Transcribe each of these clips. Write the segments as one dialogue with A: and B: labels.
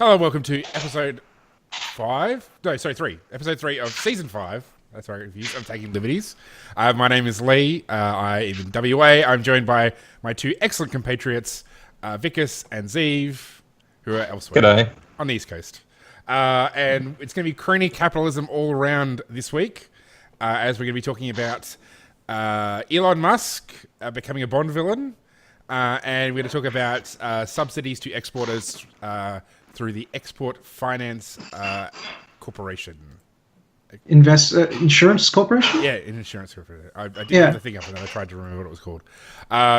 A: Hello, welcome to episode 5. No, sorry, 3. Episode 3 of season 5. That's why I'm confused. I'm taking Liberties. My name is Lee. I am in WA. I'm joined by my two excellent compatriots, Vikas and Zeev, who are elsewhere.
B: G'day.
A: On the East Coast. And it's going to be crony capitalism all around this week, as we're going to be talking about Elon Musk becoming a Bond villain, and we're going to talk about subsidies to exporters through the Export Finance Corporation.
C: Insurance Corporation?
A: Yeah, an insurance corporation. I did have the thing up and then I tried to remember what it was called.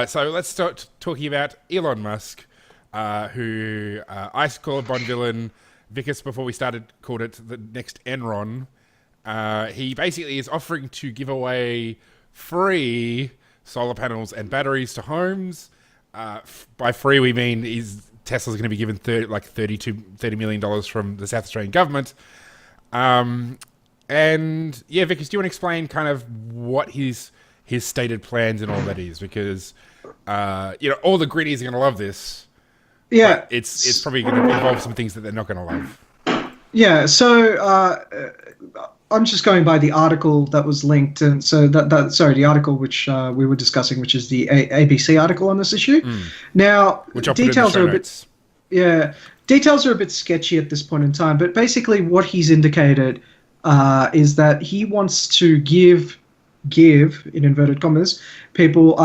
A: So let's start talking about Elon Musk, who I call a Bond villain. Vikas, before we started, called it the next Enron. He basically is offering to give away free solar panels and batteries to homes. By free, we mean Tesla's going to be given $30 million from the South Australian government. And yeah, Vikas, do you want to explain kind of what his stated plans and all that is? Because all the gritties are going to love this.
C: Yeah,
A: it's probably going to involve some things that they're not going to love.
C: Yeah, so I'm just going by the article that was linked, and so the article which we were discussing, which is the ABC article on this issue. Now,
A: which I'll
C: details are a bit, details are a bit sketchy at this point in time. But basically, what he's indicated is that he wants to give in inverted commas people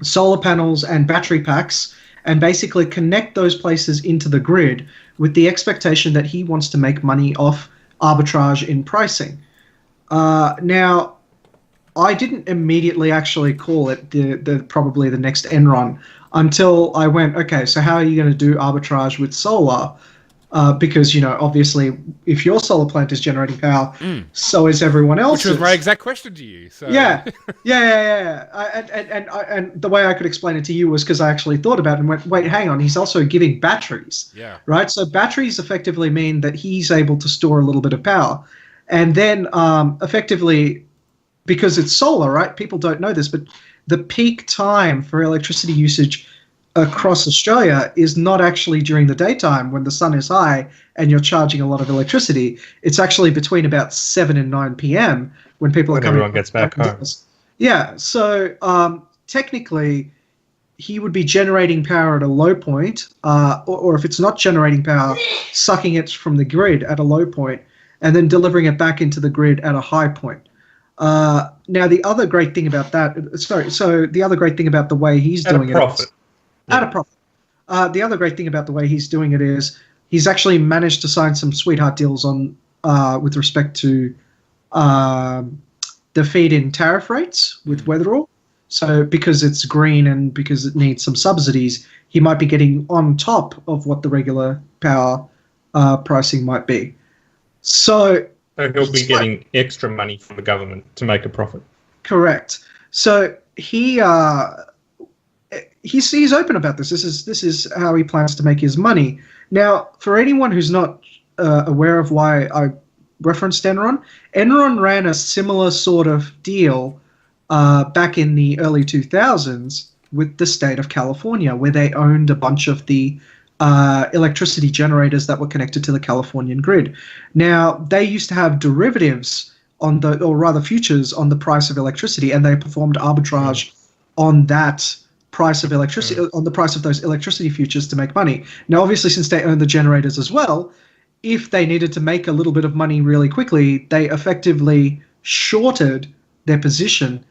C: solar panels and battery packs, and basically connect those places into the grid with the expectation that he wants to make money off arbitrage in pricing. Now, I didn't immediately actually call it probably the next Enron until I went, okay, so how are you going to do arbitrage with solar? Because, obviously, if your solar plant is generating power, so is everyone else's.
A: Which was my exact question to you. So.
C: Yeah. And the way I could explain it to you was because I actually thought about it and went, wait, hang on, he's also giving batteries.
A: Yeah.
C: Right? So batteries effectively mean that he's able to store a little bit of power. And then effectively, because it's solar, right? People don't know this, but the peak time for electricity usage across Australia is not actually during the daytime when the sun is high and you're charging a lot of electricity. It's actually between about 7 and 9 p.m. when people are coming.
B: Everyone gets back home.
C: Yeah, so technically he would be generating power at a low point, or if it's not generating power, sucking it from the grid at a low point and then delivering it back into the grid at a high point. Now, the other great thing about that, the other great thing about the way he's doing it is at a profit. The other great thing about the way he's doing it is he's actually managed to sign some sweetheart deals on with respect to the feed-in tariff rates with Weatherall. So because it's green and because it needs some subsidies, he might be getting on top of what the regular power pricing might be. So
B: he'll be getting extra money from the government to make a profit.
C: Correct. So he's open about this. This is how he plans to make his money. Now, for anyone who's not aware of why I referenced Enron ran a similar sort of deal back in the early 2000s with the state of California, where they owned a bunch of the electricity generators that were connected to the Californian grid. Now, they used to have derivatives futures on the price of electricity, and they performed arbitrage on that price of electricity, on the price of those electricity futures to make money. Now, obviously, since they own the generators as well, if they needed to make a little bit of money really quickly, they effectively shorted their position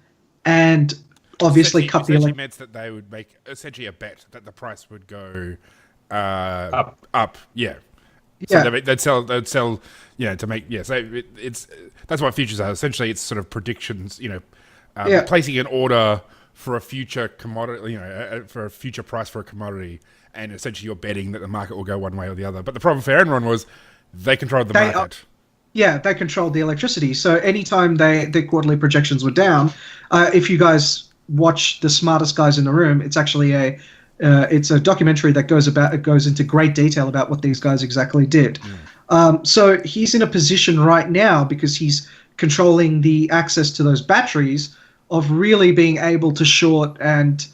C: and obviously cut the
A: meant that they would make essentially a bet that the price would go up. Yeah. So they'd sell, to make, so it's that's what futures are. Essentially, it's sort of predictions, placing an order for a future commodity, for a future price for a commodity, and essentially you're betting that the market will go one way or the other. But the problem for Enron was they controlled the market.
C: They controlled the electricity. So anytime their quarterly projections were down, if you guys watch The Smartest Guys in the Room, it's actually it's a documentary that goes into great detail about what these guys exactly did. So he's in a position right now, because he's controlling the access to those batteries, of really being able to short and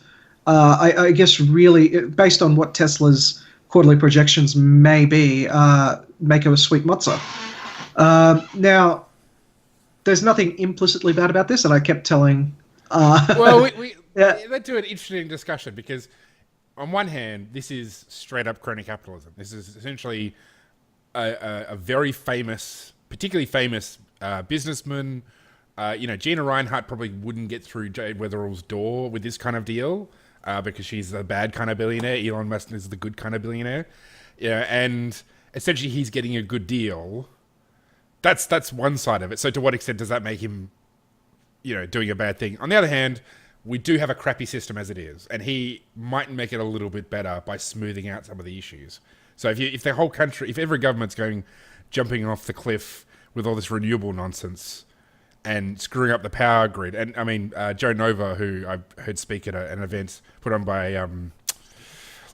C: I guess really based on what Tesla's quarterly projections may be, make her a sweet matzah. Now, there's nothing implicitly bad about this, and I kept telling.
A: Well, let's do an interesting discussion because, on one hand, this is straight up crony capitalism. This is essentially a very famous, particularly famous businessman. Gina Reinhardt probably wouldn't get through Jade Weatherall's door with this kind of deal because she's the bad kind of billionaire. Elon Musk is the good kind of billionaire. Yeah, and essentially he's getting a good deal. That's one side of it. So to what extent does that make him, doing a bad thing? On the other hand, we do have a crappy system as it is, and he might make it a little bit better by smoothing out some of the issues. So if the whole country, if every government's jumping off the cliff with all this renewable nonsense and screwing up the power grid, and I mean Joe Nova, who I heard speak at an event put on by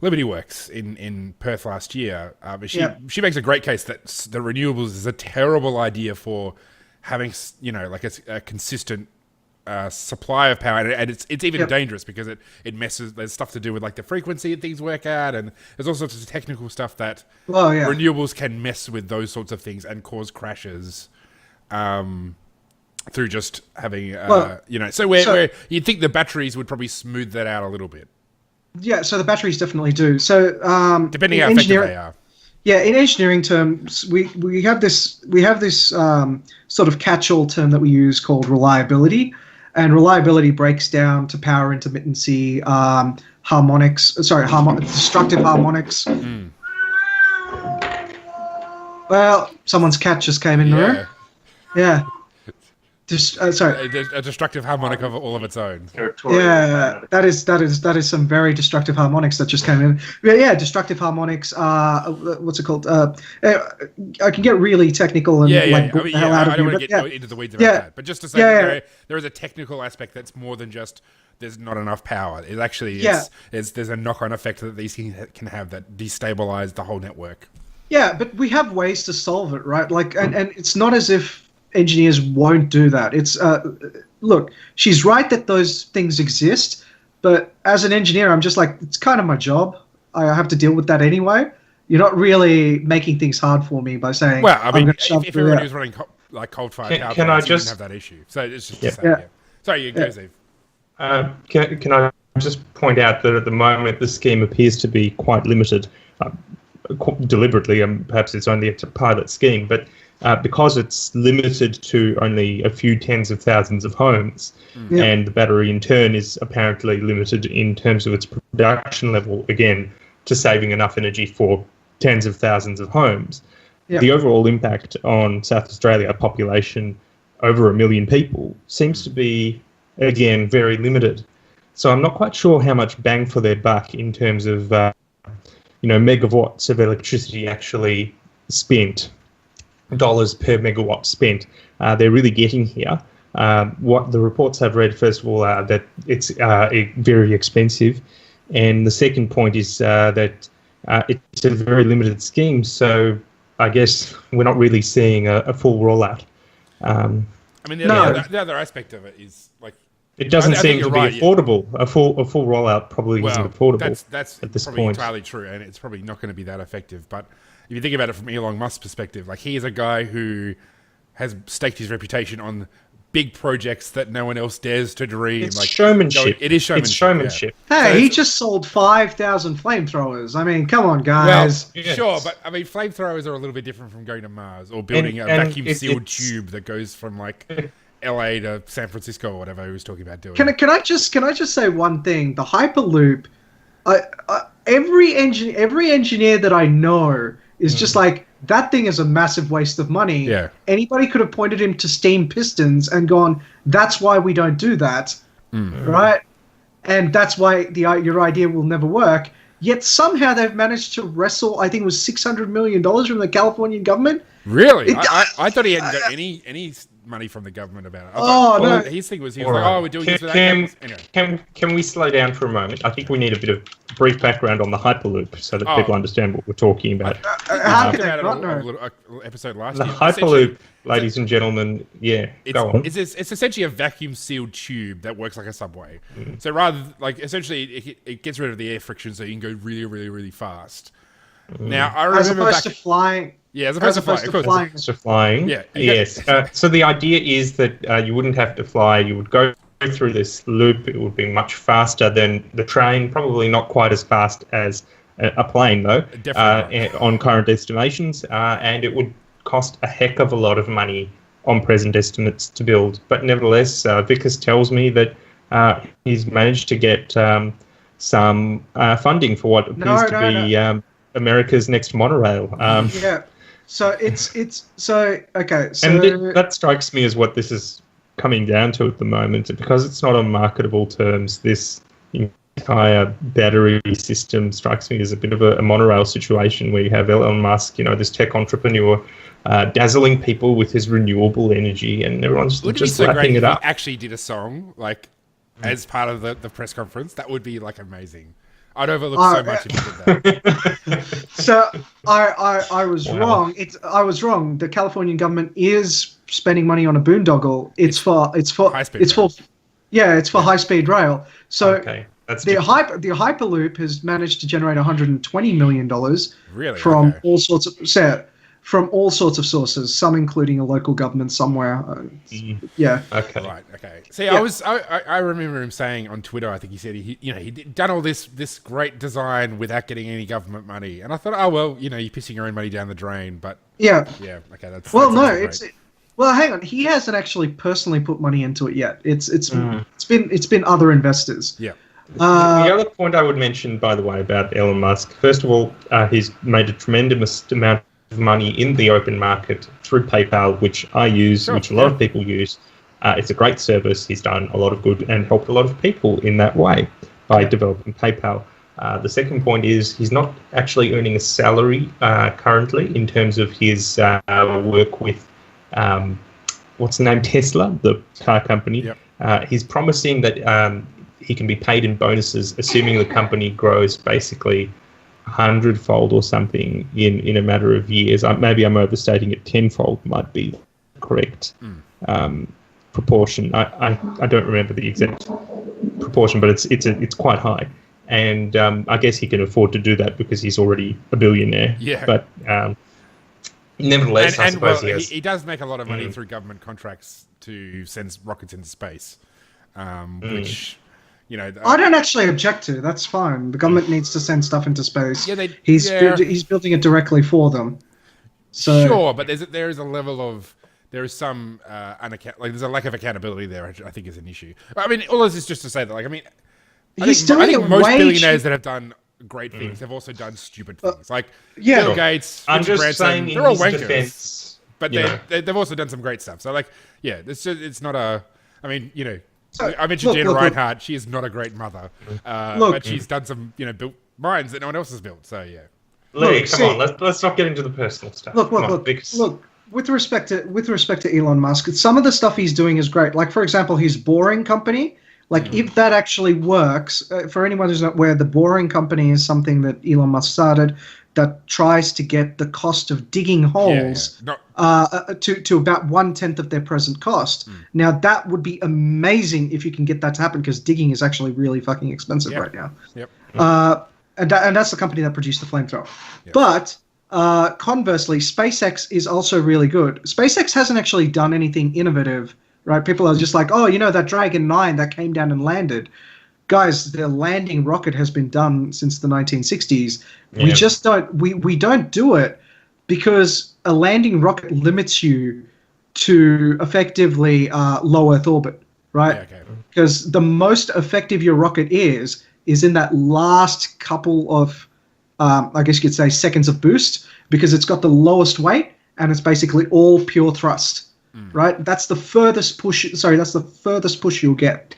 A: Liberty Works in Perth last year, but she makes a great case that the renewables is a terrible idea for having a consistent supply of power, and it's even dangerous because it messes. There's stuff to do with like the frequency and things work out, and there's all sorts of technical stuff that renewables can mess with those sorts of things and cause crashes through just having So where you'd think the batteries would probably smooth that out a little bit.
C: Yeah, so the batteries definitely do. So
A: depending how effective they are.
C: Yeah, in engineering terms, we have this sort of catch-all term that we use called reliability, and reliability breaks down to power intermittency, destructive harmonics.
A: Mm.
C: Well, someone's cat just came in the room. Yeah.
A: A destructive harmonic of all of its own.
C: Yeah, that is some very destructive harmonics that just came in. Yeah, destructive harmonics. What's it called? I can get really technical and
A: I don't want to get into the weeds about that, but just to say there is a technical aspect that's more than just there's not enough power. It actually there's a knock-on effect that these things can have that destabilize the whole network.
C: Yeah, but we have ways to solve it, right? Like, and it's not as if engineers won't do that. It's look, she's right that those things exist, but as an engineer, I'm just like, it's kind of my job. I have to deal with that anyway. You're not really making things hard for me by saying.
A: Well, I mean, if everybody was running coal-fired power plants, you wouldn't have that issue. So it's just to say, Sorry, you go, Steve.
B: Can I just point out that at the moment the scheme appears to be quite limited, deliberately, and perhaps it's only a pilot scheme, but because it's limited to only a few tens of thousands of homes, and the battery in turn is apparently limited in terms of its production level, again, to saving enough energy for tens of thousands of homes, the overall impact on South Australia, a population over 1 million people, seems to be, again, very limited. So I'm not quite sure how much bang for their buck in terms of, megawatts of electricity actually spent, dollars per megawatt spent, they're really getting here. What the reports I've read, first of all, are that it's very expensive. And the second point is that it's a very limited scheme. So I guess we're not really seeing a full rollout.
A: I mean, the other aspect of it is like,
B: it doesn't seem to be affordable. A full rollout probably isn't affordable.
A: That's
B: at this
A: probably
B: point.
A: Entirely true, and it's probably not going to be that effective. But if you think about it from Elon Musk's perspective, like he is a guy who has staked his reputation on big projects that no one else dares to dream.
B: It's showmanship.
A: It is showmanship.
B: It's showmanship.
C: Yeah. Hey, he just sold 5,000 flamethrowers. I mean, come on, guys.
A: Well, sure, but I mean, flamethrowers are a little bit different from going to Mars or building a vacuum-sealed tube that goes from like LA to San Francisco or whatever he was talking about doing.
C: Can I just say one thing? The Hyperloop. Every engineer that I know is just like, that thing is a massive waste of money.
A: Yeah.
C: Anybody could have pointed him to steam pistons and gone, that's why we don't do that, right? And that's why your idea will never work. Yet somehow they've managed to wrestle, I think it was $600 million from the Californian government.
A: Really? I thought he hadn't got any money from the government about it.
C: No.
A: His thing was, he was like, we're doing this for that. Anyway.
B: Can we slow down for a moment? I think we need a bit of brief background on the Hyperloop so that people understand what we're talking about.
C: How
A: We
C: could
A: talked
C: they
A: about
C: not
A: it
C: know?
A: a episode last
B: The
A: year.
B: Hyperloop, ladies and gentlemen, go on.
A: It's essentially a vacuum-sealed tube that works like a subway. So essentially, it gets rid of the air friction so you can go really, really, really fast. Now, I remember
C: as opposed to flying.
A: Yeah, as opposed to flying.
B: To flying.
A: Yeah.
B: Yes. So the idea is that you wouldn't have to fly. You would go through this loop. It would be much faster than the train. Probably not quite as fast as a plane, though.
A: Definitely
B: on current estimations, and it would cost a heck of a lot of money on present estimates to build. But nevertheless, Vikas tells me that he's managed to get some funding for what appears to be America's next monorail.
C: Yeah. So it's okay. So
B: and that strikes me as what this is coming down to at the moment, because it's not on marketable terms. This entire battery system strikes me as a bit of a monorail situation where you have Elon Musk, this tech entrepreneur, dazzling people with his renewable energy, and everyone's just wrapping it up.
A: He actually did a song as part of the press conference. That would be amazing. I'd overlook so much if you did that.
C: So I was wrong. I was wrong. The Californian government is spending money on a boondoggle. It's for
A: high-speed rail.
C: It's for high-speed rail. So
B: that's
C: the Hyperloop has managed to generate $120 million from all sorts of sources, some including a local government somewhere. Yeah.
B: Okay.
A: Right. Okay. See, I remember him saying on Twitter, I think he said he'd done all this great design without getting any government money, and I thought, oh well, you're pissing your own money down the drain, but yeah. Okay.
C: Well, hang on. He hasn't actually personally put money into it yet. It's been other investors.
A: Yeah.
B: The other point I would mention, by the way, about Elon Musk, first of all, he's made a tremendous amount of money in the open market through PayPal, which I use, which a lot of people use. It's a great service. He's done a lot of good and helped a lot of people in that way by developing PayPal. The second point is he's not actually earning a salary currently in terms of his work with, what's the name, Tesla, the car company.
A: Yep.
B: He's promising that he can be paid in bonuses, assuming the company grows basically 100-fold or something in a matter of years. Maybe I'm overstating it. 10-fold might be correct proportion. I don't remember the exact proportion, but it's quite high. And I guess he can afford to do that because he's already a billionaire.
A: Yeah.
B: But nevertheless, I suppose
A: he does make a lot of money through government contracts to send rockets into space, which.
C: I don't actually object to. That's fine. The government needs to send stuff into space.
A: Yeah,
C: he's building it directly for them. So
A: sure, but there is a level of there's some there's a lack of accountability there. I think is an issue. I mean, all this is just to say that I think most billionaires that have done great things have also done stupid things. Bill Gates, Richard Branson, they're all wankers, but they've also done some great stuff. So it's not a. I mean, I mentioned Gina Reinhardt. She is not a great mother, but she's done some, built mines that no one else has built. So yeah.
B: Come on, let's not get into the personal stuff.
C: Look. With respect to Elon Musk, some of the stuff he's doing is great. Like for example, his Boring Company. If that actually works, for anyone who's not aware, the Boring Company is something that Elon Musk started that tries to get the cost of digging holes to about 1/10 of their present cost. Now, that would be amazing if you can get that to happen, because digging is actually really fucking expensive right now.
A: Yep.
C: And that's the company that produced the flamethrower. Yep. But conversely, SpaceX is also really good. SpaceX hasn't actually done anything innovative, right? People are just like, oh, that Dragon 9 that came down and landed. Guys, the landing rocket has been done since the 1960s. Yeah. We just don't do it because a landing rocket limits you to effectively low Earth orbit, right? Yeah, okay. Because the most effective your rocket is in that last couple of, I guess you could say, seconds of boost, because it's got the lowest weight and it's basically all pure thrust, right? That's the furthest push. Sorry, that's the furthest push you'll get.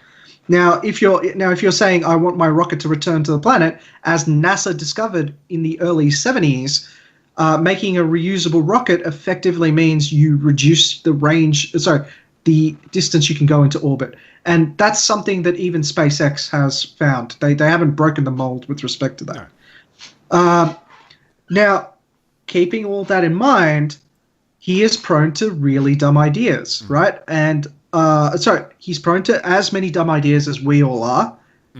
C: Now, if you're saying I want my rocket to return to the planet, as NASA discovered in the early 70s, making a reusable rocket effectively means you reduce the distance you can go into orbit. And that's something that even SpaceX has found. They haven't broken the mold with respect to that. No. Now, keeping all that in mind, he is prone to really dumb ideas, right? And he's prone to as many dumb ideas as we all are,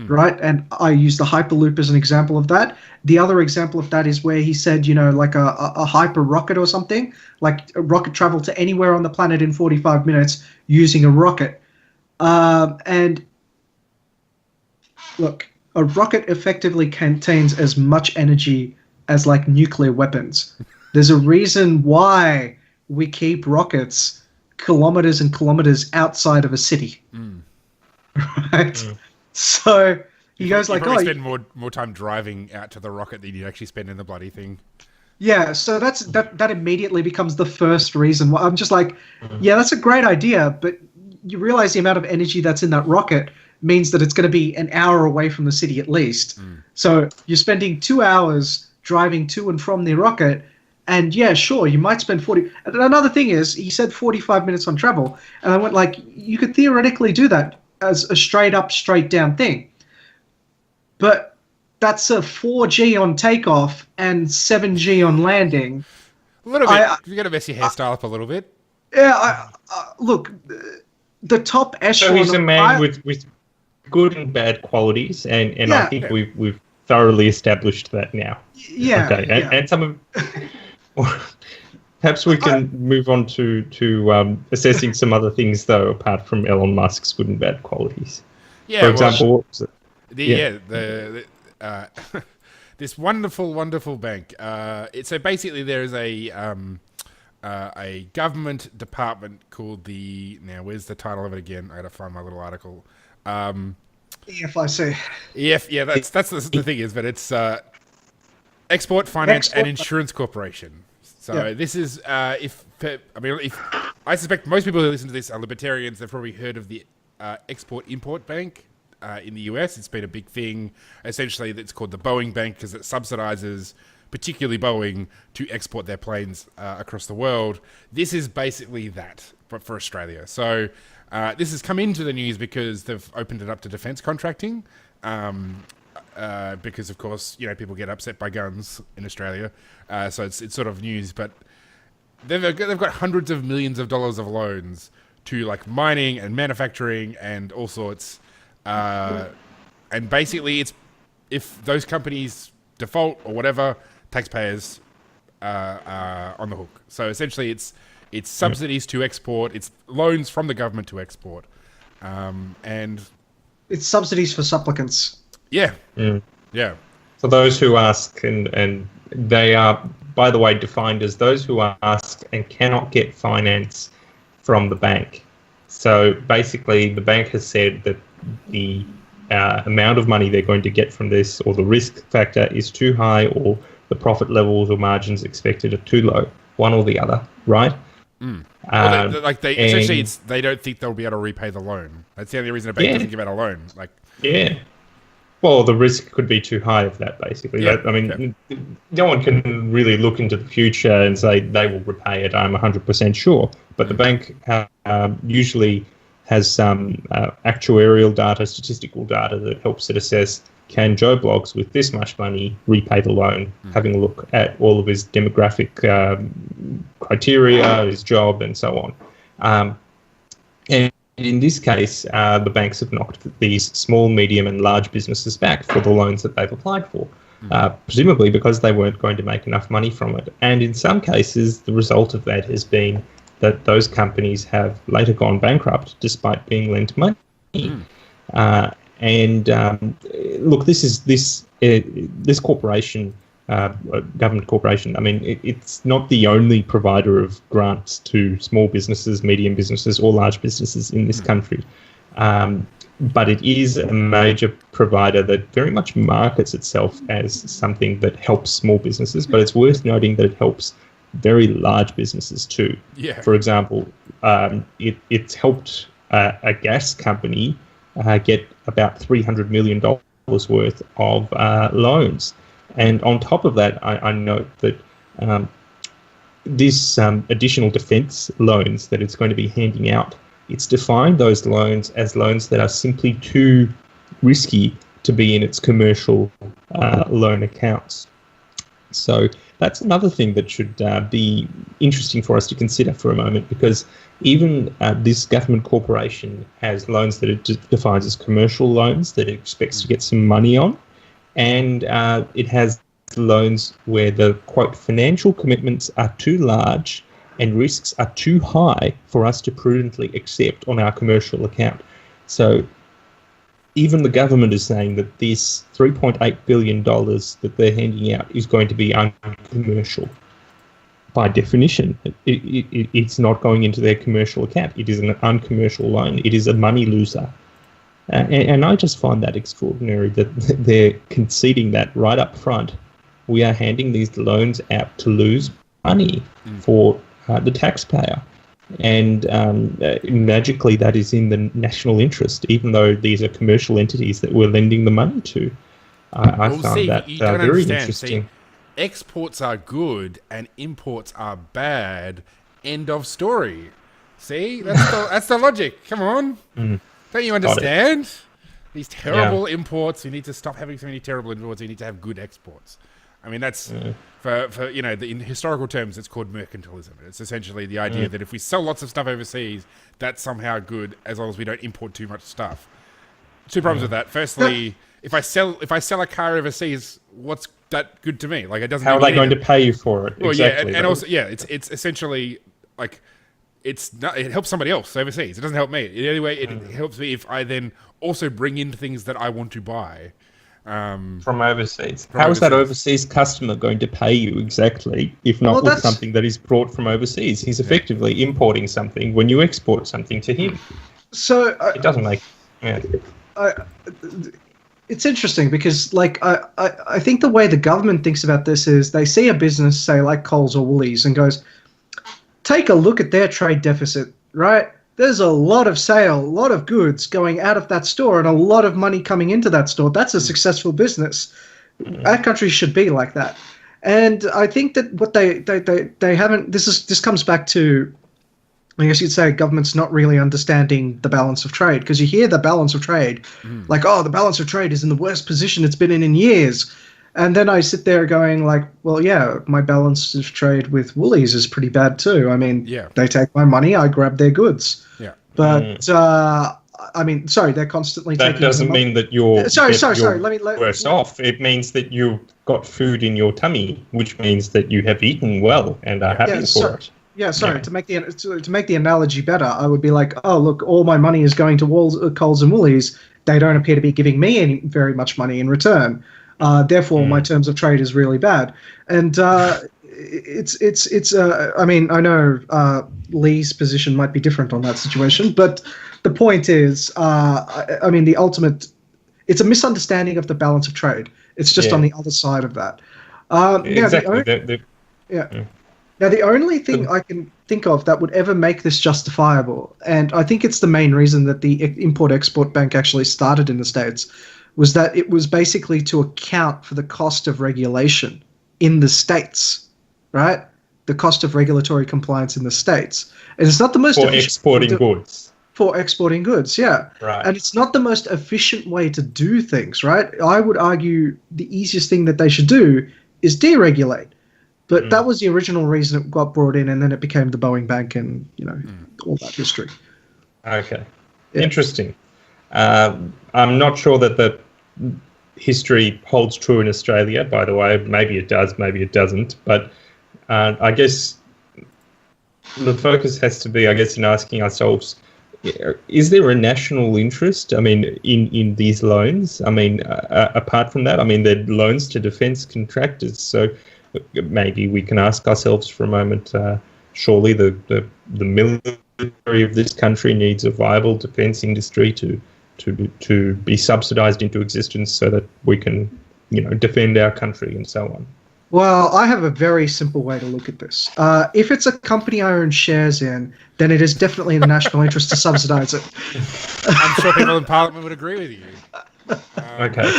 C: right? And I use the Hyperloop as an example of that. The other example of that is where he said, like a hyper rocket or something, like a rocket travel to anywhere on the planet in 45 minutes using a rocket. And look, a rocket effectively contains as much energy as like nuclear weapons. There's a reason why we keep rockets kilometers and kilometers outside of a city, right? So he goes like,
A: "Oh, spend more time driving out to the rocket than you actually spend in the bloody thing."
C: Yeah, so that immediately becomes the first reason why I'm just like, yeah, that's a great idea, but you realize the amount of energy that's in that rocket means that it's going to be an hour away from the city at least. So you're spending 2 hours driving to and from the rocket, and yeah, sure, you might spend 40. And another thing is, he said 45 minutes on travel, and I went like, you could theoretically do that as a straight up, straight down thing. But that's a 4G on takeoff and 7G on landing.
A: A little bit. You got to mess your hairstyle up a little bit.
C: Yeah, look, the top echelon.
B: So he's a man with good and bad qualities, and
C: Yeah.
B: I think we've thoroughly established that now.
C: Yeah.
B: Okay,
C: yeah.
B: and some of perhaps we can move on to assessing some other things though, apart from Elon Musk's good and bad qualities.
A: Yeah.
B: For example, what was it?
A: This wonderful bank. So basically, there is a government department called where's the title of it again? I got to find my little article.
C: EFIC.
A: Yeah, that's the thing is, but it's Export Finance and Insurance Corporation. So this is if I suspect most people who listen to this are libertarians. They've probably heard of the Export-Import Bank. In the US, it's been a big thing. Essentially, it's called the Boeing Bank because it subsidizes, particularly Boeing, to export their planes across the world. This is basically that, but for Australia. So this has come into the news because they've opened it up to defense contracting. Because, of course, people get upset by guns in Australia. So it's sort of news. But they've got hundreds of millions of dollars of loans to like mining and manufacturing and all sorts. And basically, it's if those companies default or whatever, taxpayers are on the hook. So essentially, it's subsidies to export, it's loans from the government to export, and
C: it's subsidies for supplicants.
A: Yeah,
B: So those who ask, and they are, by the way, defined as those who ask and cannot get finance from the bank. So basically, the bank has said that the amount of money they're going to get from this, or the risk factor is too high, or the profit levels or margins expected are too low, one or the other, right?
A: Essentially, they don't think they'll be able to repay the loan. That's the only reason a bank doesn't give out a loan.
B: Well, the risk could be too high of that, basically. No one can really look into the future and say they will repay it. I'm 100% sure. But the bank usually has some actuarial data, statistical data that helps it assess, can Joe Bloggs with this much money repay the loan, having a look at all of his demographic criteria, his job, and so on. And in this case, the banks have knocked these small, medium, and large businesses back for the loans that they've applied for, presumably because they weren't going to make enough money from it. And in some cases, the result of that has been that those companies have later gone bankrupt despite being lent money. Look, this corporation, government corporation, I mean, it's not the only provider of grants to small businesses, medium businesses, or large businesses in this country. But it is a major provider that very much markets itself as something that helps small businesses, but it's worth noting that it helps very large businesses too.
A: Yeah.
B: For example, it's helped a gas company get about $300 million worth of loans. And on top of that, I note that this additional defence loans that it's going to be handing out, it's defined those loans as loans that are simply too risky to be in its commercial loan accounts. So that's another thing that should be interesting for us to consider for a moment, because even this government corporation has loans that it defines as commercial loans that it expects to get some money on, and it has loans where the, quote, financial commitments are too large and risks are too high for us to prudently accept on our commercial account. So even the government is saying that this $3.8 billion that they're handing out is going to be uncommercial. By definition, it's not going into their commercial account. It is an uncommercial loan. It is a money loser. And I just find that extraordinary that they're conceding that right up front. We are handing these loans out to lose money for the taxpayer. And magically that is in the national interest, even though these are commercial entities that we're lending the money to. I found that very interesting.
A: See, exports are good and imports are bad. End of story. See? That's the logic. Come on. Don't you understand? These terrible imports, you need to stop having so many terrible imports, you need to have good exports. I mean, that's, for you know, in historical terms, it's called mercantilism. It's essentially the idea that if we sell lots of stuff overseas, that's somehow good as long as we don't import too much stuff. Two problems with that. Firstly, if I sell a car overseas, what's that good to me? Like, it doesn't.
B: How are they going to pay you for it?
A: Well,
B: exactly,
A: and also, it's essentially like it helps somebody else overseas. It doesn't help me. The only way it helps me if I then also bring in things that I want to buy.
B: From overseas. How is that overseas customer going to pay you exactly, if not with something that is brought from overseas? He's effectively importing something when you export something to him.
C: So
B: it doesn't make...
C: it's interesting because, like, I think the way the government thinks about this is they see a business, say, like Coles or Woolies, and goes, take a look at their trade deficit, right? There's a lot of sale, a lot of goods going out of that store and a lot of money coming into that store. That's a successful business. Our country should be like that. And I think that what they haven't, this comes back to, I guess you'd say, government's not really understanding the balance of trade, because you hear the balance of trade, like, oh, the balance of trade is in the worst position it's been in years. And then I sit there going like, well, yeah, my balance of trade with Woolies is pretty bad too. I mean, they take my money, I grab their goods.
A: Yeah.
C: But, I mean, sorry, they're constantly taking...
B: That doesn't mean that you're
C: Sorry.
B: worse off. It means that you've got food in your tummy, which means that you have eaten well and are happy for it.
C: Yeah, sorry. To make the analogy better, I would be like, oh, look, all my money is going to Coles and Woolies. They don't appear to be giving me very much money in return. Therefore, my terms of trade is really bad. And it's. I mean, I know Lee's position might be different on that situation, but the point is, I mean, the ultimate. It's a misunderstanding of the balance of trade. It's just on the other side of that.
B: Exactly.
C: Now, the only thing I can think of that would ever make this justifiable, and I think it's the main reason that the Import-Export Bank actually started in the States, was that it was basically to account for the cost of regulation in the States, right? The cost of regulatory compliance in the States. And it's not the most efficient...
B: exporting goods.
C: For exporting goods, yeah.
B: Right.
C: And it's not the most efficient way to do things, right? I would argue the easiest thing that they should do is deregulate. But that was the original reason it got brought in, and then it became the Boeing Bank and, you know, all that history.
B: Okay. Yeah. Interesting. I'm not sure that the history holds true in Australia, by the way. Maybe it does, maybe it doesn't. But I guess the focus has to be, I guess, in asking ourselves, is there a national interest, I mean, in these loans? I mean, apart from that, I mean, they're loans to defence contractors. So maybe we can ask ourselves for a moment, surely the military of this country needs a viable defence industry to be subsidised into existence so that we can, you know, defend our country and so on.
C: Well, I have a very simple way to look at this. If it's a company I own shares in, then it is definitely in the national interest to subsidise it.
A: I'm sure people in Parliament would agree with you.
B: Okay.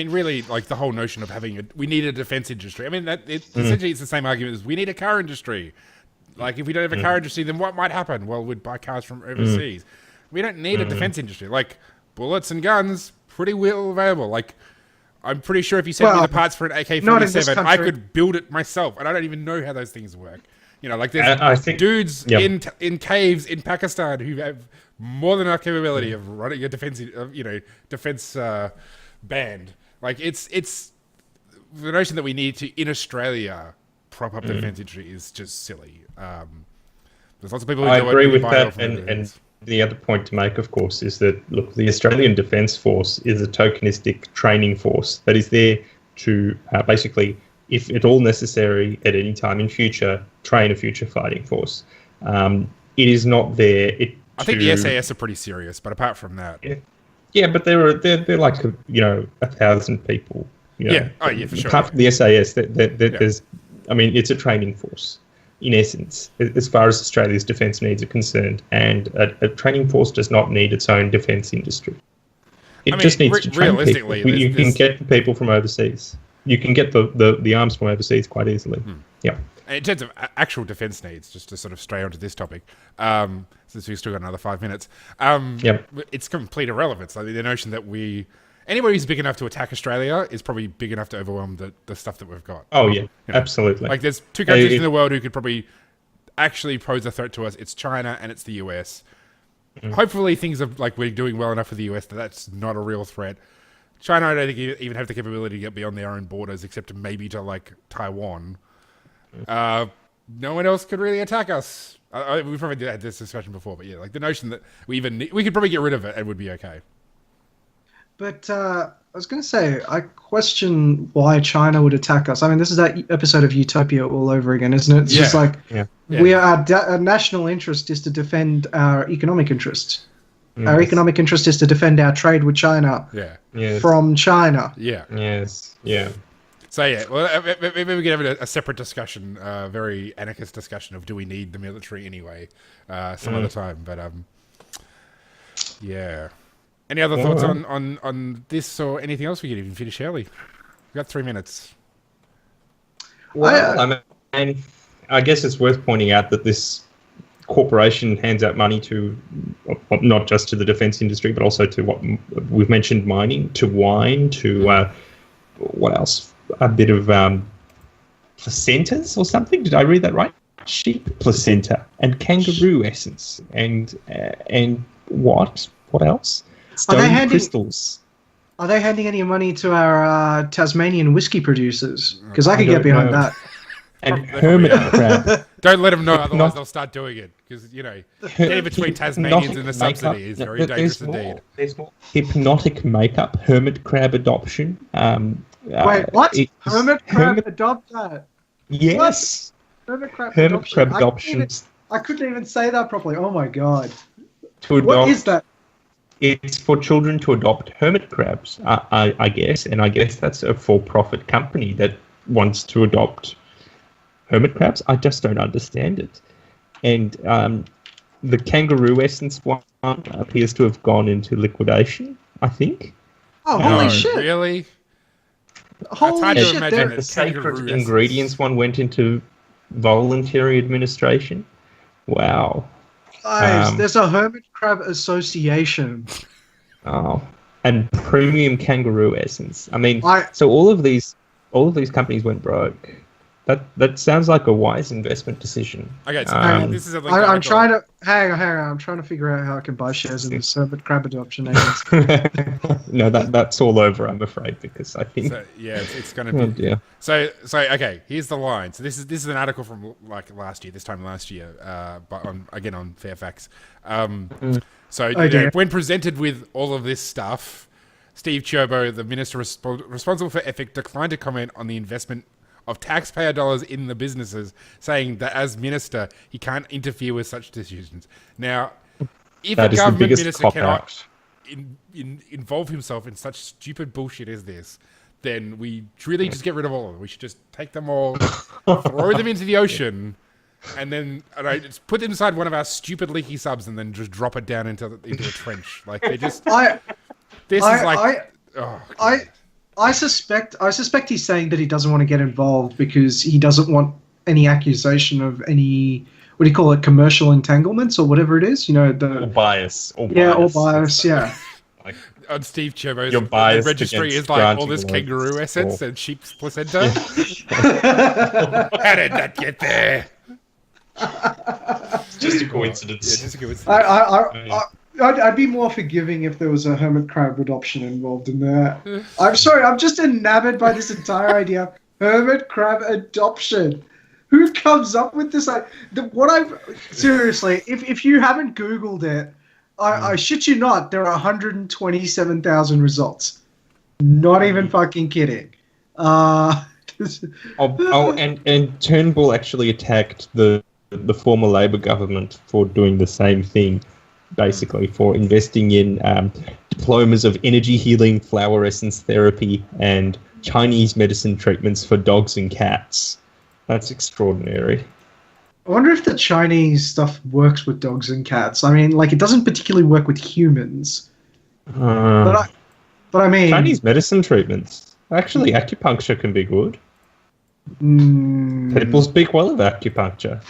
A: Really, like the whole notion of we need a defense industry. I mean, essentially it's the same argument as we need a car industry. Like, if we don't have a car industry, then what might happen? Well, we'd buy cars from overseas. We don't need a defense industry. Like, bullets and guns, pretty well available. Like, I'm pretty sure if you sent me the parts for an AK-47, I could build it myself, and I don't even know how those things work. You know, like there's dudes in caves in Pakistan who have more than enough capability of running a defense band. Like it's the notion that we need to in Australia prop up the defense industry is just silly. There's lots of people who
B: I agree with that, and the other point to make, of course, is that look, the Australian Defence Force is a tokenistic training force that is there to basically, if at all necessary, at any time in future, train a future fighting force. It is not there. I
A: think the SAS are pretty serious, but apart from that,
B: yeah, but they're like 1,000 people. You know,
A: yeah, oh yeah, for sure.
B: Apart from the SAS, there's, I mean, it's a training force in essence, as far as Australia's defence needs are concerned, and a training force does not need its own defence industry. It just needs to train people. You can get people from overseas. You can get the arms from overseas quite easily. Yeah.
A: In terms of actual defence needs, just to sort of stray onto this topic, since we've still got another 5 minutes, it's complete irrelevance. Like the notion that anybody who's big enough to attack Australia is probably big enough to overwhelm the stuff that we've got.
B: Oh yeah, absolutely.
A: Like there's two countries in the world who could probably actually pose a threat to us. It's China and it's the US. Hopefully things are like we're doing well enough with the US that's not a real threat. China, I don't think even have the capability to get beyond their own borders, except maybe to like Taiwan. No one else could really attack us. We probably had this discussion before, but yeah, like the notion that we could probably get rid of it and would be okay.
C: But I was going to say, I question why China would attack us. I mean, this is that episode of Utopia all over again, isn't it? It's just like our national interest is to defend our economic interest. Yes. Our economic interest is to defend our trade with China from China.
A: Yeah.
B: Yes. Yeah.
A: So yeah, well, maybe we can have a separate discussion, very anarchist discussion of do we need the military anyway, some other time. But yeah. Any other thoughts on this or anything else? We could even finish early. We've got 3 minutes.
B: Well, I guess it's worth pointing out that this corporation hands out money to not just to the defence industry, but also to what we've mentioned, mining, to wine, to what else? A bit of placentas or something. Did I read that right? Sheep placenta and kangaroo essence and what? What else? Stone crystals.
C: Are they handing any money to our Tasmanian whiskey producers? Because I could get behind that.
B: And hermit crab.
A: Don't let them know, otherwise they'll start doing it. Because, getting between Tasmanians and the subsidy is very dangerous indeed.
B: There's more hypnotic makeup, hermit crab adoption.
C: Wait, what? Hermit crab adopt that?
B: Yes.
C: What?
B: Hermit crab adoptions.
C: I couldn't even say that properly. Oh my god.
B: What
C: is that?
B: It's for children to adopt hermit crabs, I guess, and I guess that's a for-profit company that wants to adopt hermit crabs. I just don't understand it. And the kangaroo essence one appears to have gone into liquidation, I think.
C: Oh, holy shit.
A: Really?
C: Holy shit.
B: The sacred ingredients one went into voluntary administration. Wow.
C: Guys, there's a hermit crab association.
B: Oh, and premium kangaroo essence. I mean, so all of these companies went broke. That sounds like a wise investment decision.
A: Okay, so this is
C: I'm trying to hang on. I'm trying to figure out how I can buy shares in this hermit crab adoption agency.
B: No, that's all over, I'm afraid, because I think.
A: So, yeah, it's going to be. So okay, here's the line. So this is an article from like this time last year, but on Fairfax. So when presented with all of this stuff, Steve Chiobo, the minister responsible for EFIC, declined to comment on the investment of taxpayer dollars in the businesses, saying that as minister, he can't interfere with such decisions. Now, if a government minister cannot involve himself in such stupid bullshit as this, then we really just get rid of all of them. We should just take them all, throw them into the ocean, and then just put them inside one of our stupid leaky subs and then just drop it down into a trench. Like, they just...
C: I suspect he's saying that he doesn't want to get involved because he doesn't want any accusation of any, what do you call it, commercial entanglements or whatever it is,
B: or bias.
C: Or bias, yeah.
A: on Steve Chermo's
B: You're biased
A: registry
B: against
A: is like all
B: granting
A: this
B: loans
A: kangaroo essence
B: or-
A: and sheep's placenta. How did that get there?
B: It's just a coincidence.
A: Yeah, just a coincidence.
C: I'd be more forgiving if there was a hermit crab adoption involved in that. I'm sorry, I'm just enamored by this entire idea. Hermit crab adoption. Who comes up with this? Seriously, if you haven't Googled it, I shit you not, there are 127,000 results. Not even fucking kidding.
B: And Turnbull actually attacked the former Labor government for doing the same thing, basically, for investing in diplomas of energy healing, flower essence therapy, and Chinese medicine treatments for dogs and cats. That's extraordinary.
C: I wonder if the Chinese stuff works with dogs and cats. I mean, like, it doesn't particularly work with humans. But I mean...
B: Chinese medicine treatments. Actually, acupuncture can be good. People speak well of acupuncture.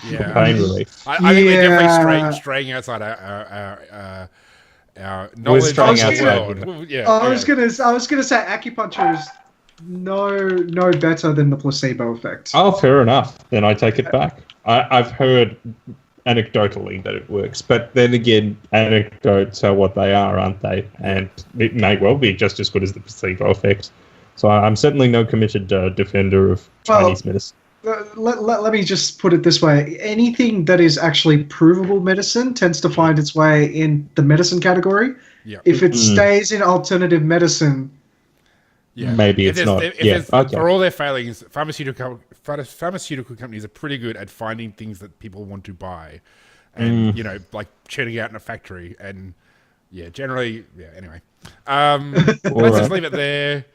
A: Yeah.
B: Pain relief.
A: I think we're definitely straying outside our knowledge
B: straying
A: of the
B: outside,
A: world. Yeah.
C: I was gonna say acupuncture is no better than the placebo effect.
B: Oh, fair enough. Then I take it back. I've heard anecdotally that it works, but then again, anecdotes are what they are, aren't they? And it may well be just as good as the placebo effect. So I'm certainly no committed defender of Chinese medicine.
C: Let me just put it this way. Anything that is actually provable medicine tends to find its way in the medicine category.
A: Yeah.
C: If it stays in alternative medicine...
A: Yeah.
B: Maybe it's not.
A: For all their failings, pharmaceutical companies are pretty good at finding things that people want to buy, and like churning out in a factory. And generally, anyway, let's just leave it there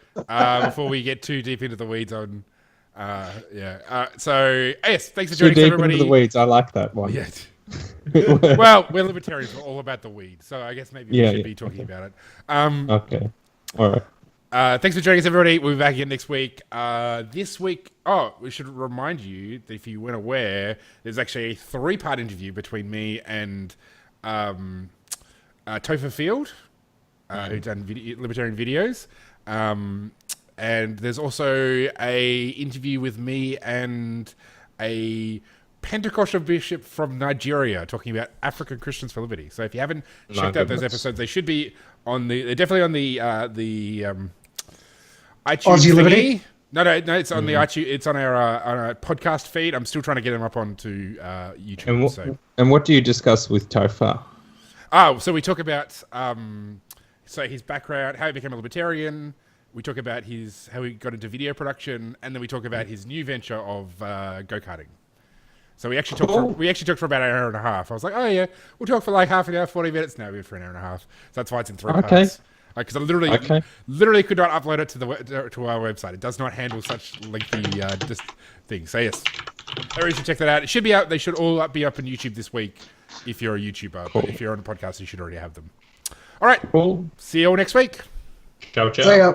A: before we get too deep into the weeds on. So yes, thanks for joining us, everybody.
B: Into the weeds. I like that one.
A: Yeah. Well, we're libertarians. We're all about the weeds, so I guess maybe we should be talking about it.
B: Okay. All right.
A: Thanks for joining us, everybody. We'll be back again next week. This week, we should remind you that if you weren't aware, there's actually a 3-part interview between me and Topher Field, who's done libertarian videos. And there's also a interview with me and a Pentecostal bishop from Nigeria talking about African Christians for Liberty. So if you haven't checked out those episodes, they should be they're definitely on the iTunes
C: Aussie Liberty?
A: No, it's on the iTunes. It's on our podcast feed. I'm still trying to get them up onto YouTube.
B: And what do you discuss with Topher?
A: So we talk about his background, how he became a libertarian. We talk about how he got into video production, and then we talk about his new venture of go-karting. So we actually talked for about an hour and a half. I was like, oh yeah, we'll talk for like half an hour, 40 minutes. No, we're for an hour and a half. So that's why it's in 3 parts. Because I literally could not upload it to our website. It does not handle such lengthy things. So yes, everybody should check that out. It should be out. They should all be up on YouTube this week if you're a YouTuber. But if you're on a podcast, you should already have them. All right.
B: Cool.
A: See you all next week.
B: Ciao, ciao.
C: See ya.